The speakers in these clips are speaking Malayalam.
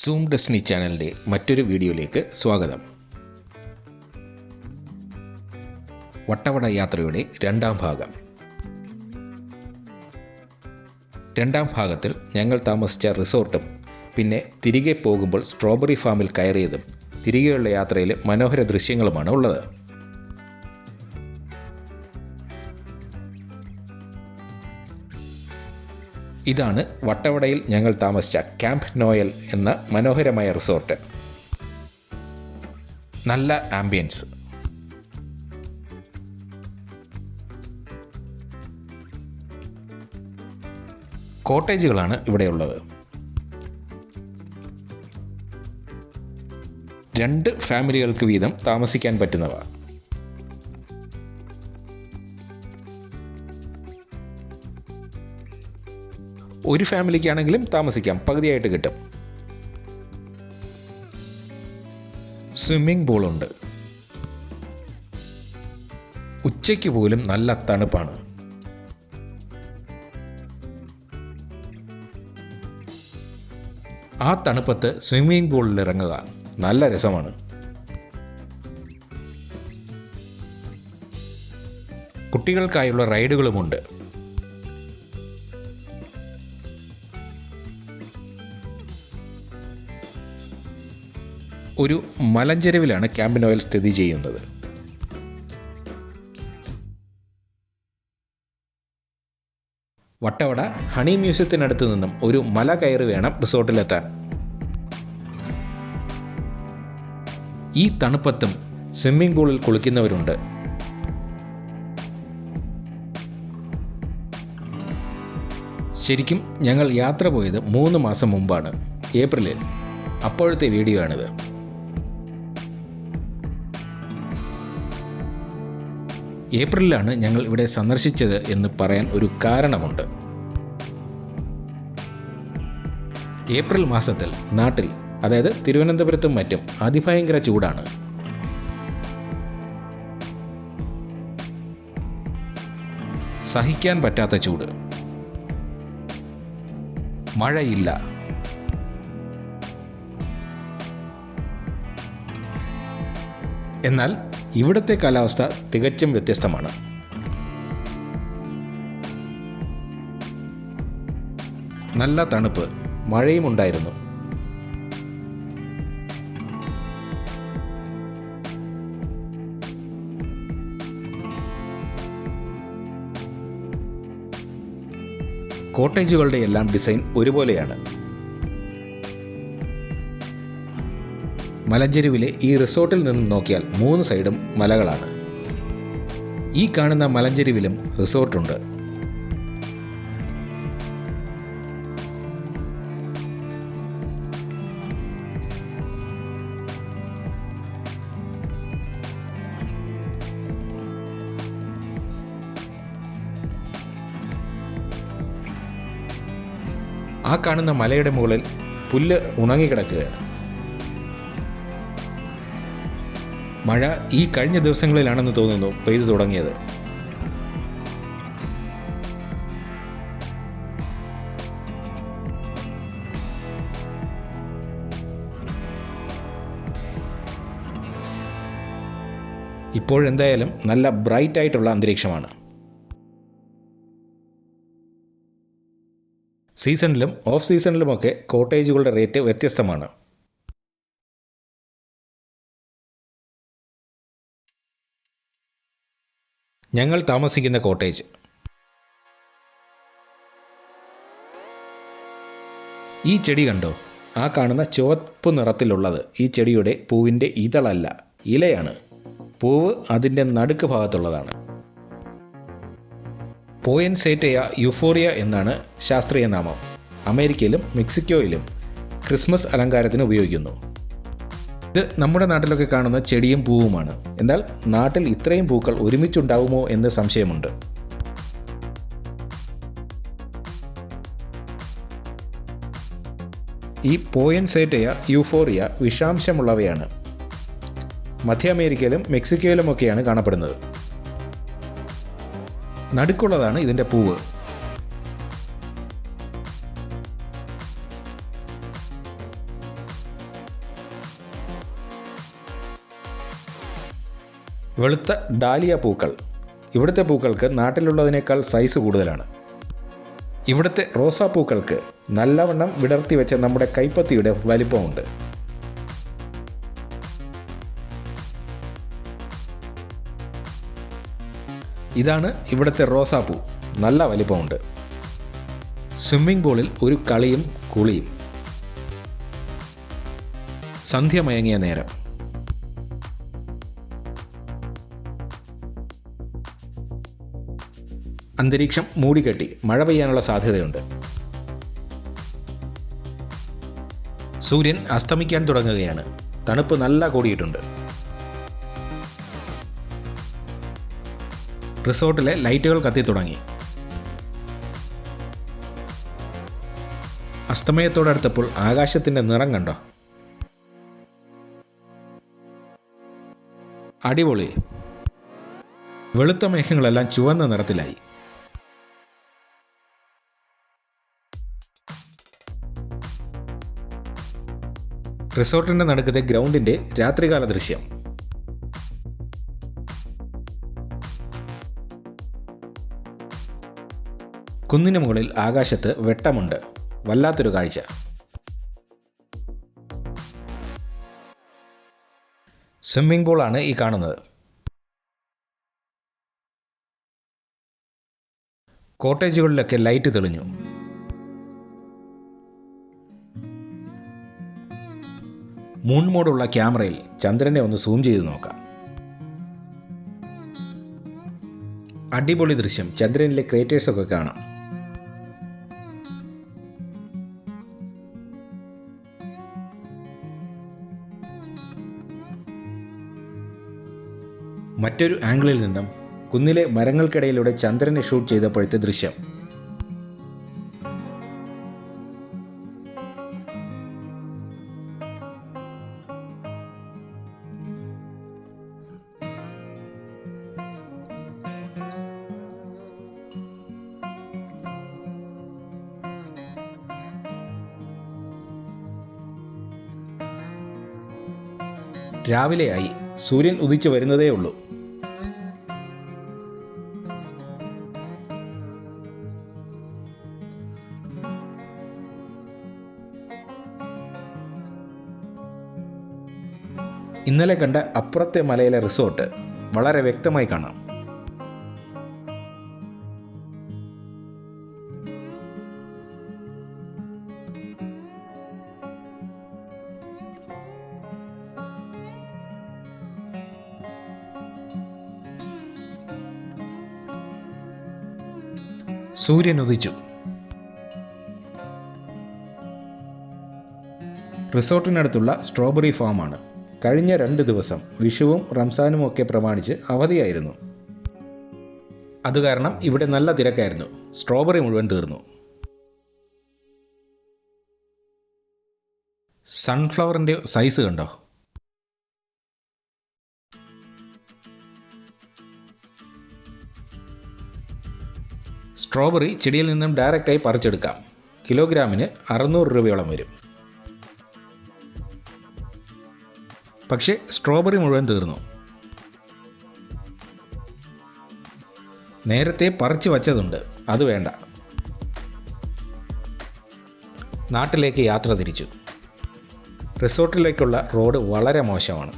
സൂം ഡെസ്റ്റിനി ചാനലിൻ്റെ മറ്റൊരു വീഡിയോയിലേക്ക് സ്വാഗതം. വട്ടവട യാത്രയുടെ രണ്ടാം ഭാഗം. രണ്ടാം ഭാഗത്തിൽ ഞങ്ങൾ താമസിച്ച റിസോർട്ടും പിന്നെ തിരികെ പോകുമ്പോൾ സ്ട്രോബെറി ഫാമിൽ കയറിയതും തിരികെയുള്ള യാത്രയിൽ മനോഹര ദൃശ്യങ്ങളുമാണ് ഉള്ളത്. ഇതാണ് വട്ടവടയിൽ ഞങ്ങൾ താമസിച്ച ക്യാമ്പ് നോയൽ എന്ന മനോഹരമായ റിസോർട്ട്. നല്ല ആംബിയൻസ്. കോട്ടേജുകളാണ് ഇവിടെയുള്ളത്. 2 ഫാമിലികൾക്ക് വീതം താമസിക്കാൻ പറ്റുന്നവ. ഒരു ഫാമിലിക്കാണെങ്കിലും താമസിക്കാം, പകുതിയായിട്ട് കിട്ടും. സ്വിമ്മിംഗ് പൂളുണ്ട്. ഉച്ചയ്ക്ക് പോലും നല്ല തണുപ്പാണ്. ആ തണുപ്പത്ത് സ്വിമ്മിംഗ് പൂളിൽ ഇറങ്ങുക നല്ല രസമാണ്. കുട്ടികൾക്കായുള്ള റൈഡുകളുമുണ്ട്. ഒരു മലഞ്ചെരുവിലാണ് ക്യാമ്പ് നോയൽ സ്ഥിതി ചെയ്യുന്നത്. വട്ടവട ഹണി മ്യൂസിയത്തിനടുത്ത് നിന്നും ഒരു മല കയറി വേണം റിസോർട്ടിലെത്താൻ. ഈ തണുപ്പത്തും സ്വിമ്മിംഗ് പൂളിൽ കുളിക്കുന്നവരുണ്ട്. ശരിക്കും ഞങ്ങൾ യാത്ര പോയത് 3 മാസം മുമ്പാണ്, ഏപ്രിലിൽ. അപ്പോഴത്തെ വീഡിയോ ആണിത്. ഏപ്രിലാണ് ഞങ്ങൾ ഇവിടെ സന്ദർശിച്ചത് എന്ന് പറയാൻ ഒരു കാരണമുണ്ട്. ഏപ്രിൽ മാസത്തിൽ നാട്ടിൽ, അതായത് തിരുവനന്തപുരത്തും മറ്റും അതിഭയങ്കര ചൂടാണ്. സഹിക്കാൻ പറ്റാത്ത ചൂട്. മഴയില്ല. എന്നാൽ ഇവിടുത്തെ കാലാവസ്ഥ തികച്ചും വ്യത്യസ്തമാണ്. നല്ല തണുപ്പ്, മഴയും ഉണ്ടായിരുന്നു. കോട്ടേജുകളുടെ എല്ലാം ഡിസൈൻ ഒരുപോലെയാണ്. മലഞ്ചെരുവിലെ ഈ റിസോർട്ടിൽ നിന്നും നോക്കിയാൽ 3 സൈഡും മലകളാണ്. ഈ കാണുന്ന മലഞ്ചെരുവിലും റിസോർട്ടുണ്ട്. ആ കാണുന്ന മലയുടെ മുകളിൽ പുല്ല് ഉണങ്ങിക്കിടക്കുകയാണ്. മഴ ഈ കഴിഞ്ഞ ദിവസങ്ങളിലാണെന്ന് തോന്നുന്നു പെയ്തു തുടങ്ങിയത്. ഇപ്പോഴെന്തായാലും നല്ല ബ്രൈറ്റ് ആയിട്ടുള്ള അന്തരീക്ഷമാണ്. സീസണിലും ഓഫ് സീസണിലുമൊക്കെ കോട്ടേജുകളുടെ റേറ്റ് വ്യത്യസ്തമാണ്. ഞങ്ങൾ താമസിക്കുന്ന കോട്ടേജ്. ഈ ചെടി കണ്ടോ? ആ കാണുന്ന ചുവപ്പ് നിറത്തിലുള്ളത് ഈ ചെടിയുടെ പൂവിൻ്റെ ഇതളല്ല, ഇലയാണ്. പൂവ് അതിൻ്റെ നടുക്ക് ഭാഗത്തുള്ളതാണ്. പോയൻസേറ്റയ യൂഫോറിയ എന്നാണ് ശാസ്ത്രീയ നാമം. അമേരിക്കയിലും മെക്സിക്കോയിലും ക്രിസ്മസ് അലങ്കാരത്തിന് ഉപയോഗിക്കുന്നു. ഇത് നമ്മുടെ നാട്ടിലൊക്കെ കാണുന്ന ചെടിയും പൂവുമാണ്. എന്നാൽ നാട്ടിൽ ഇത്രയും പൂക്കൾ ഒരുമിച്ചുണ്ടാവുമോ എന്ന് സംശയമുണ്ട്. ഈ പോയൻസേറ്റയ യൂഫോറിയ വിഷാംശമുള്ളവയാണ്. മധ്യ അമേരിക്കയിലും മെക്സിക്കോയിലുമൊക്കെയാണ് കാണപ്പെടുന്നത്. നടുക്കുള്ളതാണ് ഇതിൻ്റെ പൂവ്. വെളുത്ത ഡാലിയ പൂക്കൾ. ഇവിടുത്തെ പൂക്കൾക്ക് നാട്ടിലുള്ളതിനേക്കാൾ സൈസ് കൂടുതലാണ്. ഇവിടുത്തെ റോസാപ്പൂക്കൾക്ക് നല്ലവണ്ണം വിടർത്തി വെച്ച നമ്മുടെ കൈപ്പത്തിയുടെ വലിപ്പമുണ്ട്. ഇതാണ് ഇവിടുത്തെ റോസാപ്പൂ. നല്ല വലിപ്പമുണ്ട്. സ്വിമ്മിംഗ് പൂളിൽ ഒരു കളിയും കുളിയും. സന്ധ്യ മയങ്ങിയ നേരം. അന്തരീക്ഷം മൂടിക്കെട്ടി മഴ പെയ്യാനുള്ള സാധ്യതയുണ്ട്. സൂര്യൻ അസ്തമിക്കാൻ തുടങ്ങുകയാണ്. തണുപ്പ് നല്ല കൂടിയിട്ടുണ്ട്. റിസോർട്ടിലെ ലൈറ്റുകൾ കത്തിത്തുടങ്ങി. അസ്തമയത്തോടടുത്തപ്പോൾ ആകാശത്തിൻ്റെ നിറം കണ്ടോ? അടിപൊളി. വെളുത്ത മേഘങ്ങളെല്ലാം ചുവന്ന നിറത്തിലായി. റിസോർട്ടിൻ്റെ നടുക്കത്തെ ഗ്രൗണ്ടിൻ്റെ രാത്രികാല ദൃശ്യം. കുന്നിന് മുകളിൽ ആകാശത്ത് വെട്ടമുണ്ട്. വല്ലാത്തൊരു കാഴ്ച. സ്വിമ്മിംഗ് പൂളാണ് ഈ കാണുന്നത്. കോട്ടേജുകളിലൊക്കെ ലൈറ്റ് തെളിഞ്ഞു. മൂൺ മോഡുള്ള ക്യാമറയിൽ ചന്ദ്രനെ ഒന്ന് സൂം ചെയ്ത് നോക്കാം. അടിപൊളി ദൃശ്യം. ചന്ദ്രനിലെ ക്രേറ്റേഴ്സൊക്കെ കാണാം. മറ്റൊരു ആംഗിളിൽ നിന്നും കുന്നിലെ മരങ്ങൾക്കിടയിലൂടെ ചന്ദ്രനെ ഷൂട്ട് ചെയ്തപ്പോഴത്തെ ദൃശ്യം. രാവിലെയായി. സൂര്യൻ ഉദിച്ചു വരുന്നതേ ഉള്ളൂ. ഇന്നലെ കണ്ട അപ്പുറത്തെ മലയിലെ റിസോർട്ട് വളരെ വ്യക്തമായി കാണാം. സൂര്യൻ ഉദിച്ചു. റിസോർട്ടിനടുത്തുള്ള സ്ട്രോബെറി ഫാമാണ്. കഴിഞ്ഞ 2 ദിവസം വിഷുവും റംസാനും ഒക്കെ പ്രമാണിച്ച് അവധിയായിരുന്നു. അതുകാരണം ഇവിടെ നല്ല തിരക്കായിരുന്നു. സ്ട്രോബെറി മുഴുവൻ തീർന്നു. സൺഫ്ലവറിൻ്റെ സൈസ് കണ്ടോ? സ്ട്രോബെറി ചെടിയിൽ നിന്നും ഡയറക്റ്റായി പറിച്ചെടുക്കാം. കിലോഗ്രാമിന് 600 രൂപയോളം വരും. പക്ഷേ സ്ട്രോബെറി മുഴുവൻ തീർന്നു. നേരത്തെ പറിച്ചു വച്ചതുണ്ട്, അത് വേണ്ട. നാട്ടിലേക്ക് യാത്ര തിരിച്ചു. റിസോർട്ടിലേക്കുള്ള റോഡ് വളരെ മോശമാണ്.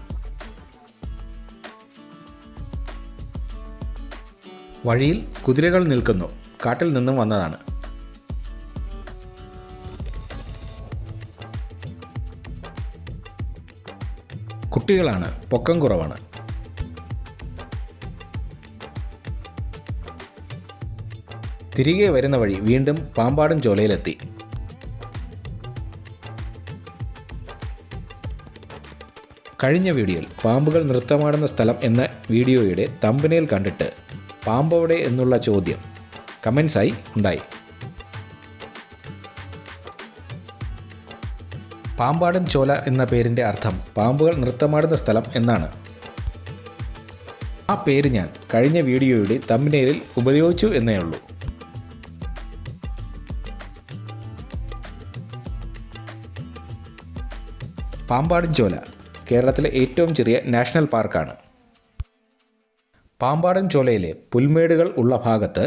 വഴിയിൽ കുതിരകൾ നിൽക്കുന്നു. കാട്ടിൽ നിന്നും വന്നതാണ്. കുട്ടികളാണ്, പൊക്കം കുറവാണ്. തിരികെ വരുന്ന വഴി വീണ്ടും പാമ്പാടും ചോലയിലെത്തി. കഴിഞ്ഞ വീഡിയോയിൽ പാമ്പുകൾ നൃത്തമാടുന്ന സ്ഥലം എന്ന വീഡിയോയുടെ തമ്പനയിൽ കണ്ടിട്ട് പാമ്പെവിടെ എന്നുള്ള ചോദ്യം കമൻസായി ഉണ്ടായി. പാമ്പാടും ചോല എന്ന പേരിൻ്റെ അർത്ഥം പാമ്പുകൾ നൃത്തമാടുന്ന സ്ഥലം എന്നാണ്. ആ പേര് ഞാൻ കഴിഞ്ഞ വീഡിയോയുടെ തമ്പനയിലിൽ ഉപയോഗിച്ചു എന്നേ ഉള്ളൂ. പാമ്പാടും ചോല കേരളത്തിലെ ഏറ്റവും ചെറിയ നാഷണൽ പാർക്കാണ്. പാമ്പാടൻ ചോലയിലെ പുൽമേടുകൾ ഉള്ള ഭാഗത്ത്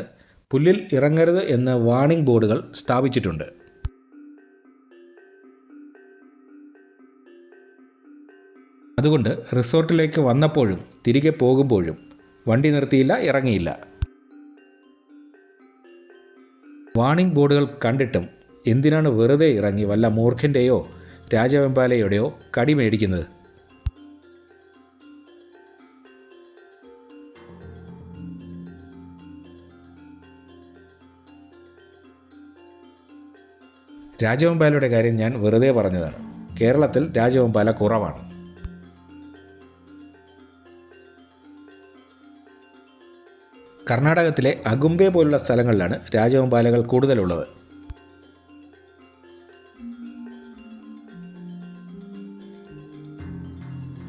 പുല്ലിൽ ഇറങ്ങരുത് എന്ന വാർണിംഗ് ബോർഡുകൾ സ്ഥാപിച്ചിട്ടുണ്ട്. അതുകൊണ്ട് റിസോർട്ടിലേക്ക് വന്നപ്പോഴും തിരികെ പോകുമ്പോഴും വണ്ടി നിർത്തിയില്ല, ഇറങ്ങിയില്ല. വാർണിംഗ് ബോർഡുകൾ കണ്ടിട്ടും എന്തിനാണ് വെറുതെ ഇറങ്ങി വല്ല മൂർഖൻ്റെയോ രാജവെമ്പാലയുടെയോ കടി മേടിക്കുന്നത്? രാജവെമ്പാലയുടെ കാര്യം ഞാൻ വെറുതെ പറഞ്ഞതാണ്. കേരളത്തിൽ രാജവെമ്പാല കുറവാണ്. കർണാടകത്തിലെ അഗുംബെ പോലുള്ള സ്ഥലങ്ങളിലാണ് രാജവെമ്പാലകൾ കൂടുതലുള്ളത്.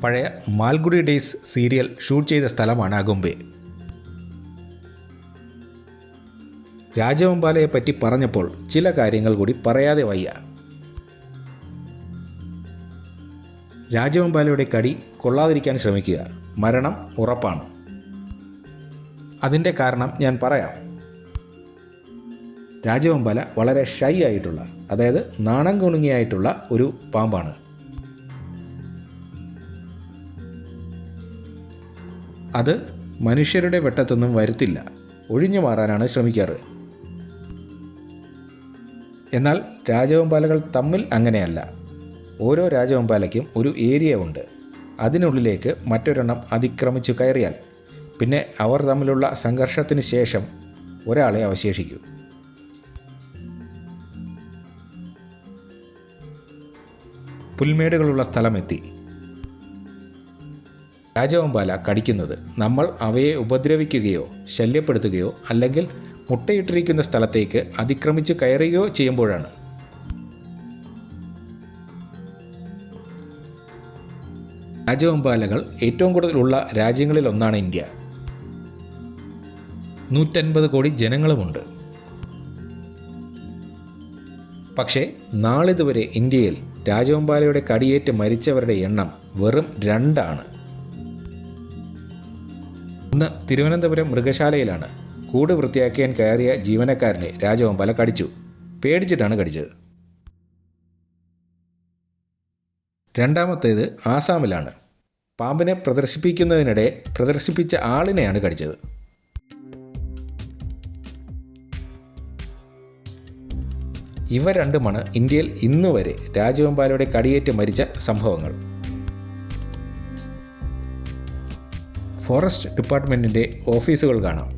പഴയ മാൽഗുഡി ഡേയ്സ് സീരിയൽ ഷൂട്ട് ചെയ്ത സ്ഥലമാണ് അഗുംബെ. രാജവെമ്പാലയെ പറ്റി പറഞ്ഞപ്പോൾ ചില കാര്യങ്ങൾ കൂടി പറയാതെ വയ്യ. രാജവെമ്പാലയുടെ കടി കൊള്ളാതിരിക്കാൻ ശ്രമിക്കുക, മരണം ഉറപ്പാണ്. അതിൻ്റെ കാരണം ഞാൻ പറയാം. രാജവെമ്പാല വളരെ ഷൈ ആയിട്ടുള്ള, അതായത് നാണം കുണുങ്ങിയായിട്ടുള്ള ഒരു പാമ്പാണ്. അത് മനുഷ്യരുടെ വെട്ടത്തൊന്നും വരുത്തില്ല, ഒഴിഞ്ഞു മാറാനാണ് ശ്രമിക്കാറ്. എന്നാൽ രാജവെമ്പാലകൾ തമ്മിൽ അങ്ങനെയല്ല. ഓരോ രാജവെമ്പാലയ്ക്കും ഒരു ഏരിയ ഉണ്ട്. അതിനുള്ളിലേക്ക് മറ്റൊരെണ്ണം അതിക്രമിച്ചു കയറിയാൽ പിന്നെ അവർ തമ്മിലുള്ള സംഘർഷത്തിന് ശേഷം ഒരാളെ അവശേഷിക്കൂ. പുൽമേടുകളുള്ള സ്ഥലമെത്തി. രാജവെമ്പാല കടിക്കുന്നത് നമ്മൾ അവയെ ഉപദ്രവിക്കുകയോ ശല്യപ്പെടുത്തുകയോ അല്ലെങ്കിൽ മുട്ടയിട്ടിരിക്കുന്ന സ്ഥലത്തേക്ക് അതിക്രമിച്ച് കയറുകയോ ചെയ്യുമ്പോഴാണ്. രാജവെമ്പാലകൾ ഏറ്റവും കൂടുതലുള്ള രാജ്യങ്ങളിലൊന്നാണ് ഇന്ത്യ. 150 കോടി ജനങ്ങളുമുണ്ട്. പക്ഷേ നാളിതുവരെ ഇന്ത്യയിൽ രാജവെമ്പാലയുടെ കടിയേറ്റ് മരിച്ചവരുടെ എണ്ണം വെറും 2 ആണ്. ഒന്ന് തിരുവനന്തപുരം മൃഗശാലയിലാണ്. കൂട് വൃത്തിയാക്കിയാൻ കയറിയ ജീവനക്കാരനെ രാജവെമ്പാല കടിച്ചു. പേടിച്ചിട്ടാണ് കടിച്ചത്. രണ്ടാമത്തേത് ആസാമിലാണ്. പാമ്പിനെ പ്രദർശിപ്പിക്കുന്നതിനിടെ പ്രദർശിപ്പിച്ച ആളിനെയാണ് കടിച്ചത്. ഇവ രണ്ടുമാണ് ഇന്ത്യയിൽ ഇന്നുവരെ രാജവെമ്പാലയുടെ കടിയേറ്റ് മരിച്ച സംഭവങ്ങൾ. ഫോറസ്റ്റ് ഡിപ്പാർട്ട്മെൻറ്റിൻ്റെ ഓഫീസുകൾ കാണാം.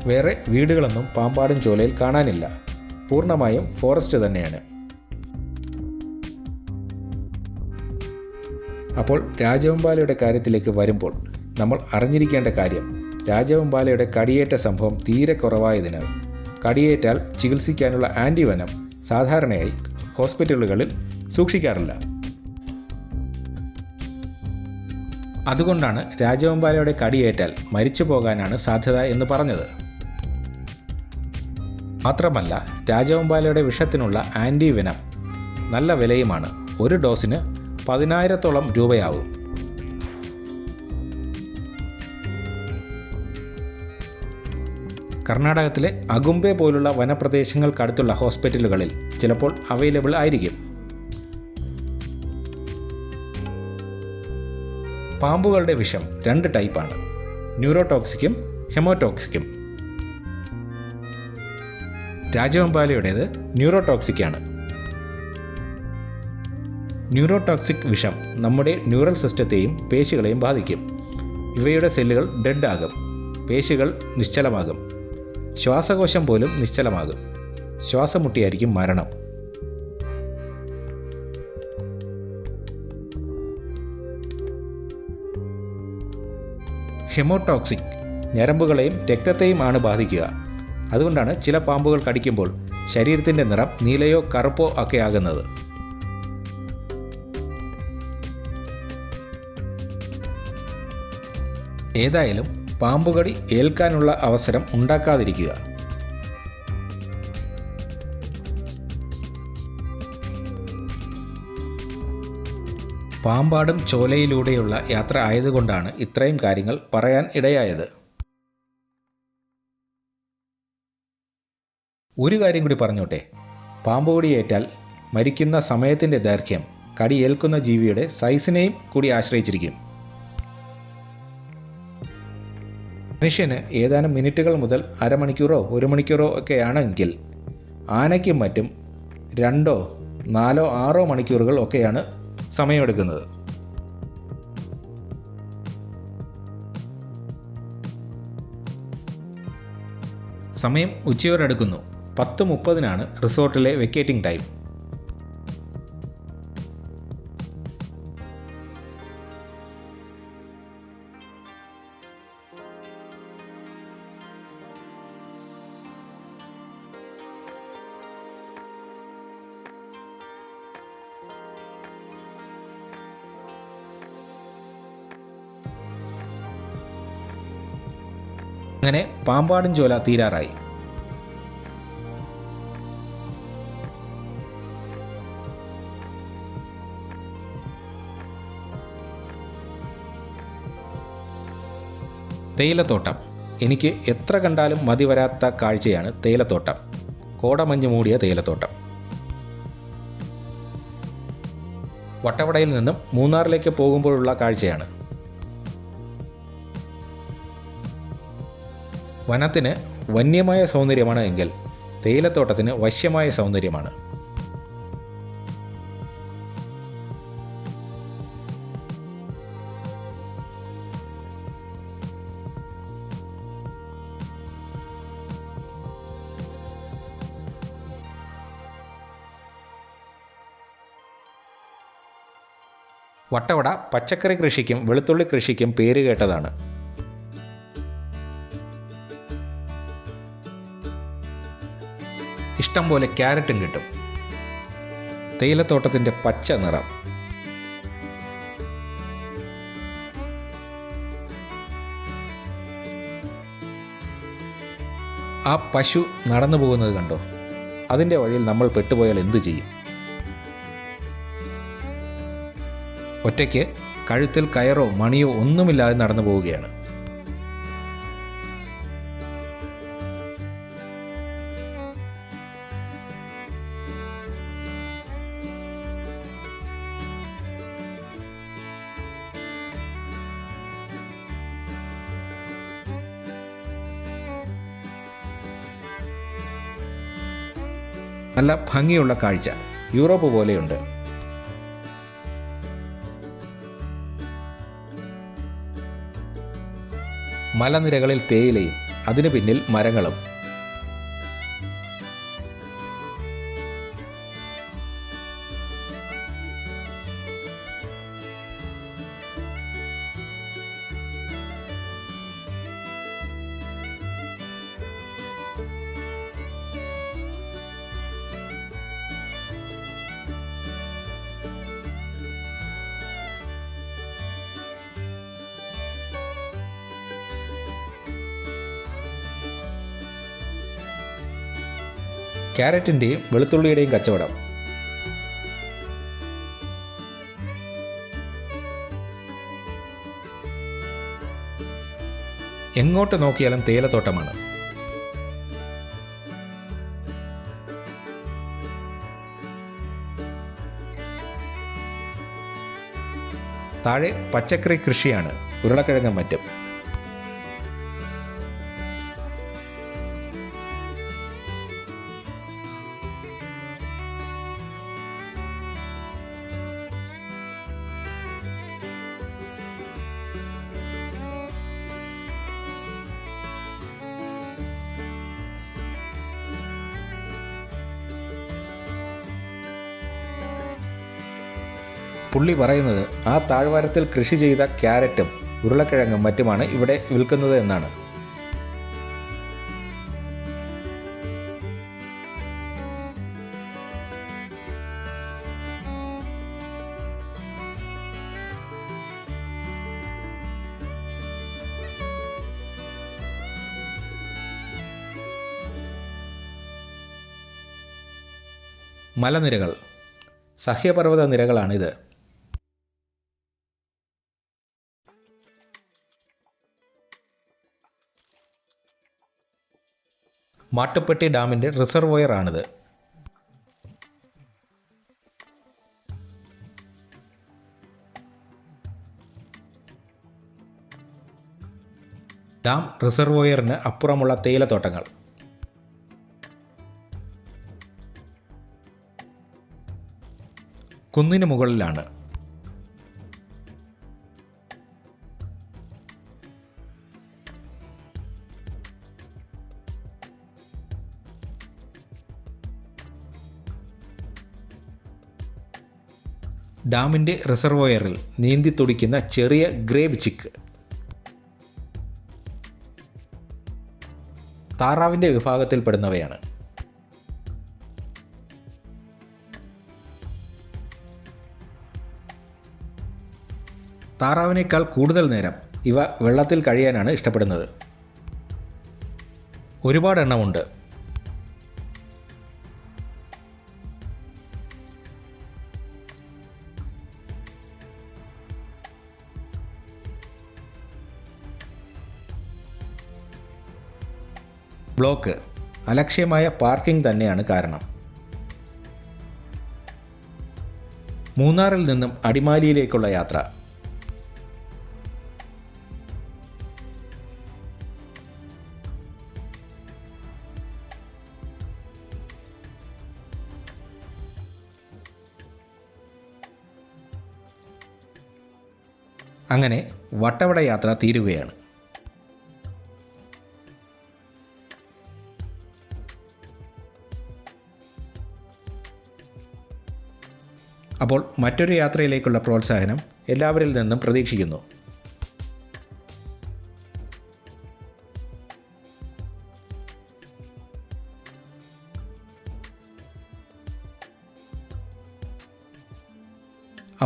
വേറെ വീടുകളൊന്നും പാമ്പാടും ചോലയിൽ കാണാനില്ല. പൂർണ്ണമായും ഫോറസ്റ്റ് തന്നെയാണ്. അപ്പോൾ രാജവെമ്പാലയുടെ കാര്യത്തിലേക്ക് വരുമ്പോൾ നമ്മൾ അറിഞ്ഞിരിക്കേണ്ട കാര്യം, രാജവെമ്പാലയുടെ കടിയേറ്റ സംഭവം തീരെ കുറവായതിനാൽ കടിയേറ്റാൽ ചികിത്സിക്കാനുള്ള ആൻറ്റിവനം സാധാരണയായി ഹോസ്പിറ്റലുകളിൽ സൂക്ഷിക്കാറില്ല. അതുകൊണ്ടാണ് രാജവെമ്പാലയുടെ കടിയേറ്റാൽ മരിച്ചു പോകാനാണ് സാധ്യത എന്ന് പറഞ്ഞത്. മാത്രമല്ല, രാജവെമ്പാലയുടെ വിഷത്തിനുള്ള ആൻറ്റിവെനം നല്ല വിലയുമാണ്. ഒരു ഡോസിന് 10,000-ഓളം രൂപയാവും. കർണാടകത്തിലെ അഗുംബെ പോലുള്ള വനപ്രദേശങ്ങൾക്കടുത്തുള്ള ഹോസ്പിറ്റലുകളിൽ ചിലപ്പോൾ അവൈലബിൾ ആയിരിക്കും. പാമ്പുകളുടെ വിഷം 2 ടൈപ്പാണ്, ന്യൂറോടോക്സിക്കും ഹെമോടോക്സിക്കും. രാജവെമ്പാലയുടേത് ന്യൂറോടോക്സിക്കാണ്. ന്യൂറോടോക്സിക് വിഷം നമ്മുടെ ന്യൂറൽ സിസ്റ്റത്തെയും പേശികളെയും ബാധിക്കും. ഇവയുടെ സെല്ലുകൾ ഡെഡ് ആകും, പേശികൾ നിശ്ചലമാകും, ശ്വാസകോശം പോലും നിശ്ചലമാകും. ശ്വാസം മുട്ടിയായിരിക്കും മരണം. ഹെമോടോക്സിക് ഞരമ്പുകളെയും രക്തത്തെയും ആണ് ബാധിക്കുക. അതുകൊണ്ടാണ് ചില പാമ്പുകൾ കടിക്കുമ്പോൾ ശരീരത്തിൻ്റെ നിറം നീലയോ കറുപ്പോ ഒക്കെ ആകുന്നത്. ഏതായാലും പാമ്പുകടി ഏൽക്കാനുള്ള അവസരം ഉണ്ടാക്കാതിരിക്കുക. പാമ്പാടും ചോലയിലൂടെയുള്ള യാത്ര ആയതുകൊണ്ടാണ് ഇത്രയും കാര്യങ്ങൾ പറയാൻ ഇടയായത്. ഒരു കാര്യം കൂടി പറഞ്ഞോട്ടെ, പാമ്പ് കടിയേറ്റാൽ മരിക്കുന്ന സമയത്തിൻ്റെ ദൈർഘ്യം കടിയേൽക്കുന്ന ജീവിയുടെ സൈസിനെയും കൂടി ആശ്രയിച്ചിരിക്കും. മനുഷ്യന് ഏതാനും മിനിറ്റുകൾ മുതൽ അരമണിക്കൂറോ 1 മണിക്കൂറോ ഒക്കെയാണെങ്കിൽ ആനയ്ക്കും മറ്റും 2, 4, 6 മണിക്കൂറുകൾ ഒക്കെയാണ് സമയമെടുക്കുന്നത്. സമയം ഉച്ചയോടടുക്കുന്നു. 10:30 റിസോർട്ടിലെ വെക്കേറ്റിംഗ് ടൈം. അങ്ങനെ പാമ്പാടും ചോല തീരാറായി. തേയിലത്തോട്ടം. എനിക്ക് എത്ര കണ്ടാലും മതി വരാത്ത കാഴ്ചയാണ് തേയിലത്തോട്ടം. കോടമഞ്ഞ് മൂടിയ തേയിലത്തോട്ടം. വട്ടവടയിൽ നിന്നും മൂന്നാറിലേക്ക് പോകുമ്പോഴുള്ള കാഴ്ചയാണ്. വനത്തിന് വന്യമായ സൗന്ദര്യമാണ് എങ്കിൽ തേയിലത്തോട്ടത്തിന് വശ്യമായ സൗന്ദര്യമാണ്. വട്ടവട പച്ചക്കറി കൃഷിക്കും വെളുത്തുള്ളി കൃഷിക്കും പേര് കേട്ടതാണ്. ഇഷ്ടം പോലെ ക്യാരറ്റും കിട്ടും. തേയിലത്തോട്ടത്തിൻ്റെ പച്ച നിറം. ആ പശു നടന്നു പോകുന്നത് കണ്ടോ? അതിൻ്റെ വഴിയിൽ നമ്മൾ പെട്ടുപോയാൽ എന്തു ചെയ്യും? ഒറ്റയ്ക്ക് കഴുത്തിൽ കയറോ മണിയോ ഒന്നുമില്ലാതെ നടന്നു പോവുകയാണ്. നല്ല ഭംഗിയുള്ള കാഴ്ച. യൂറോപ്പ് പോലെയുണ്ട്. മലനിരകളിൽ തേയിലയും അതിനു പിന്നിൽ മരങ്ങളും. ക്യാരറ്റിൻ്റെയും വെളുത്തുള്ളിയുടെയും കച്ചവടം. എങ്ങോട്ട് നോക്കിയാലും തേയിലത്തോട്ടമാണ്. താഴെ പച്ചക്കറി കൃഷിയാണ്, ഉരുളക്കിഴങ്ങും മറ്റും. പുള്ളി പറയുന്നത് ആ താഴ്വാരത്തിൽ കൃഷി ചെയ്ത ക്യാരറ്റും ഉരുളക്കിഴങ്ങും മറ്റുമാണ് ഇവിടെ വിൽക്കുന്നത് എന്നാണ്. മലനിരകൾ, സഹ്യപർവ്വത നിരകളാണിത്. മാട്ടുപ്പെട്ടി ഡാമിൻ്റെ റിസർവോയർ ആണിത്. ഡാം റിസർവോയറിന് അപ്പുറമുള്ള തേയിലത്തോട്ടങ്ങൾ. കുന്നിന് മുകളിലാണ്. ഡാമിൻ്റെ റിസർവോയറിൽ നീന്തി തുടിക്കുന്ന ചെറിയ ഗ്രേബ് ചിക്ക് താറാവിൻ്റെ വിഭാഗത്തിൽപ്പെടുന്നവയാണ്. താറാവിനേക്കാൾ കൂടുതൽ നേരം ഇവ വെള്ളത്തിൽ കഴിയാനാണ് ഇഷ്ടപ്പെടുന്നത്. ഒരുപാട് എണ്ണമുണ്ട്. ബ്ലോക്ക് അലക്ഷ്യമായ പാർക്കിംഗ് തന്നെയാണ് കാരണം. മൂന്നാറിൽ നിന്നും അടിമാലിയിലേക്കുള്ള യാത്ര. അങ്ങനെ വട്ടവട യാത്ര തീരുകയാണ്. അപ്പോൾ മറ്റൊരു യാത്രയിലേക്കുള്ള പ്രോത്സാഹനം എല്ലാവരിൽ നിന്നും പ്രതീക്ഷിക്കുന്നു.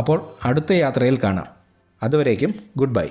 അപ്പോൾ അടുത്ത യാത്രയിൽ കാണാം. അതുവരേക്കും ഗുഡ് ബൈ.